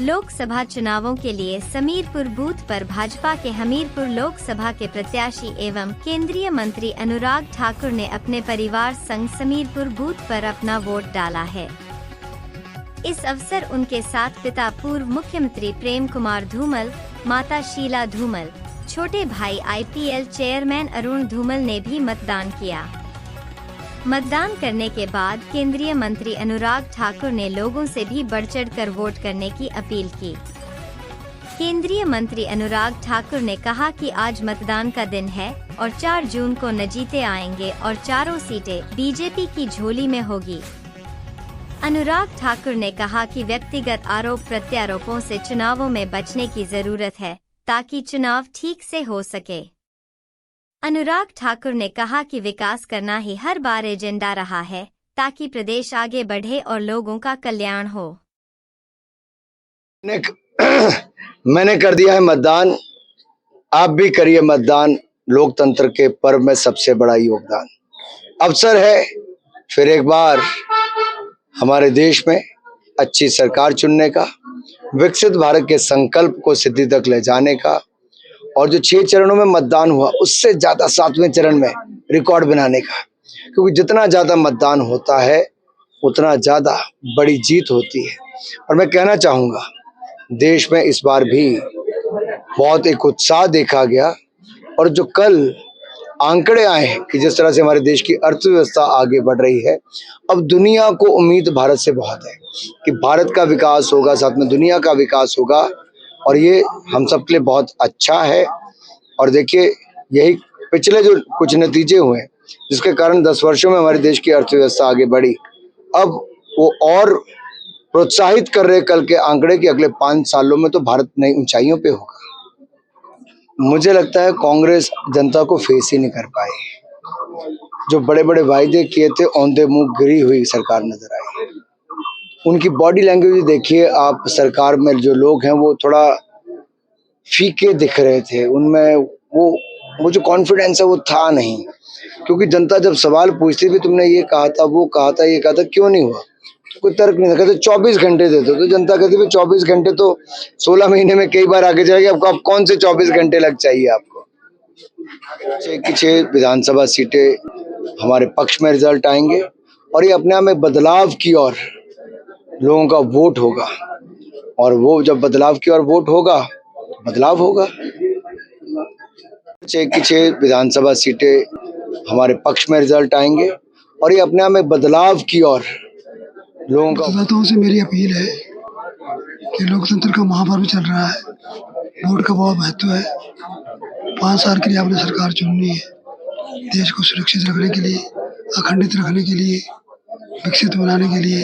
लोकसभा चुनावों के लिए समीरपुर बूथ पर भाजपा के हमीरपुर लोकसभा के प्रत्याशी एवं केंद्रीय मंत्री अनुराग ठाकुर ने अपने परिवार संग समीरपुर बूथ पर अपना वोट डाला है। इस अवसर उनके साथ पिता पूर्व मुख्यमंत्री प्रेम कुमार धूमल, माता शीला धूमल, छोटे भाई IPL चेयरमैन अरुण धूमल ने भी मतदान किया। मतदान करने के बाद केंद्रीय मंत्री अनुराग ठाकुर ने लोगों से भी बढ़-चढ़ कर वोट करने की अपील की। केंद्रीय मंत्री अनुराग ठाकुर ने कहा कि आज मतदान का दिन है और 4 जून को नतीजे आएंगे और चारों सीटें बीजेपी की झोली में होगी। अनुराग ठाकुर ने कहा कि व्यक्तिगत आरोप प्रत्यारोपों से चुनावों में बचने की जरूरत है ताकि चुनाव ठीक से हो सके। अनुराग ठाकुर ने कहा कि विकास करना ही हर बार एजेंडा रहा है ताकि प्रदेश आगे बढ़े और लोगों का कल्याण हो। मैंने कर दिया है मतदान, आप भी करिए मतदान। लोकतंत्र के पर्व में सबसे बड़ा योगदान। अवसर है फिर एक बार हमारे देश में अच्छी सरकार चुनने का, विकसित भारत के संकल्प को सिद्धि तक ले जाने का, और जो 6 चरणों में मतदान हुआ उससे ज्यादा 7वें चरण में रिकॉर्ड बनाने का। क्योंकि जितना ज्यादा मतदान होता है उतना ज्यादा बड़ी जीत होती है। और मैं कहना चाहूंगा देश में इस बार भी बहुत एक उत्साह देखा गया, और जो कल आंकड़े आए हैं कि जिस तरह से हमारे देश की अर्थव्यवस्था आगे बढ़ रही है, अब दुनिया को उम्मीद भारत से बहुत है कि भारत का विकास होगा, साथ में दुनिया का विकास होगा, और ये हम सब के लिए बहुत अच्छा है। और देखिए यही पिछले जो कुछ नतीजे हुए जिसके कारण 10 वर्षों में हमारे देश की अर्थव्यवस्था आगे बढ़ी, अब वो और प्रोत्साहित कर रहे कल के आंकड़े कि अगले 5 सालों में तो भारत नई ऊंचाइयों पे होगा। मुझे लगता है कांग्रेस जनता को फेस ही नहीं कर पाई। जो बड़े बड़े वायदे किए थे औंधे मुंह गिरी हुई सरकार नजर आई। उनकी बॉडी लैंग्वेज देखिए आप, सरकार में जो लोग हैं वो थोड़ा फीके दिख रहे थे, उनमें वो जो कॉन्फिडेंस है वो था नहीं। क्योंकि जनता जब सवाल पूछती थी तुमने ये कहा था, वो कहा था, ये कहा था, क्यों नहीं हुआ, तो कोई तर्क नहीं था। कहते 24 घंटे देते, तो जनता कहती है 24 घंटे तो 16 महीने में कई बार आगे जाएगी, आपको अब कौन से 24 घंटे लग चाहिए आपको। 6 की 6 विधानसभा सीटें हमारे पक्ष में रिजल्ट आएंगे, और ये अपने आप में बदलाव की ओर लोगों का वोट होगा, और वो जब बदलाव की ओर वोट होगा, बदलाव होगा। 6 की 6 विधानसभा सीटें हमारे पक्ष में रिजल्ट आएंगे, और ये अपने आप में बदलाव की ओर लोगों का। मतदाताओं से मेरी अपील है कि लोकतंत्र का महापर्व चल रहा है, वोट का बहुत महत्व है। 5 साल के लिए आपने सरकार चुननी है, देश को सुरक्षित रखने के लिए, अखंडित रखने के लिए, विकसित बनाने के लिए।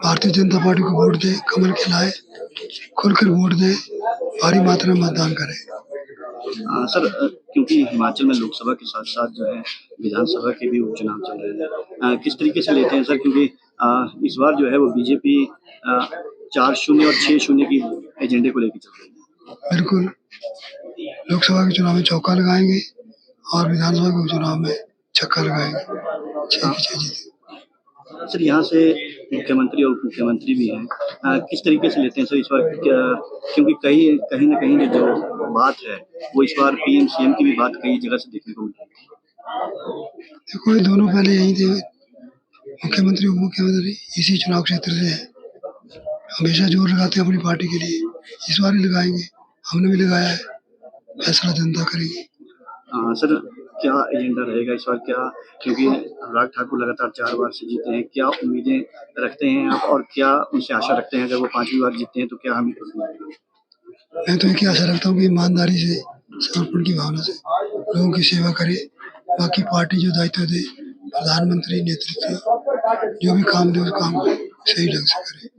भारतीय जनता पार्टी को वोट दें, कमल खिलाए, खुलकर वोट दें, भारी मात्रा में मतदान करें। सर, क्योंकि हिमाचल में लोकसभा के साथ साथ जो है विधानसभा के भी उपचुनाव चल रहे हैं, किस तरीके से लेते हैं सर? क्योंकि इस बार जो है वो बीजेपी 4-0 और 6-0 की एजेंडे को लेकर चल रही है। बिल्कुल, लोकसभा के चुनाव में चौका लगाएंगे और विधानसभा के चुनाव में छक्का लगाएंगे। 6 की 6 जीतेंगे। सर, यहाँ से मुख्यमंत्री और उप मुख्यमंत्री भी हैं, किस तरीके से लेते हैं सर इस बार? क्योंकि कहीं ना कहीं जो बात है वो इस बार PM CM की भी बात कई जगह से देखने को मिली है। देखो, ये दोनों पहले यही थे, मुख्यमंत्री उप मुख्यमंत्री इसी चुनाव क्षेत्र से है, हमेशा जोर लगाते हैं अपनी पार्टी के लिए। इस बार ही लगाएंगे, हमने भी लगाया है, फैसला जनता करेगी। सर, क्या एजेंडा रहेगा इस बार? क्या, क्योंकि अनुराग ठाकुर लगातार 4 बार से जीते हैं, क्या उम्मीदें रखते हैं आप, और क्या उनसे आशा रखते हैं अगर वो 5वीं बार जीतते हैं तो क्या हम? मैं तो एक ही आशा रखता हूँ कि ईमानदारी से, समर्पण की भावना से लोगों की सेवा करे। बाकी पार्टी जो दायित्व दे, प्रधानमंत्री नेतृत्व जो भी काम दे उस काम को सही ढंग से करे।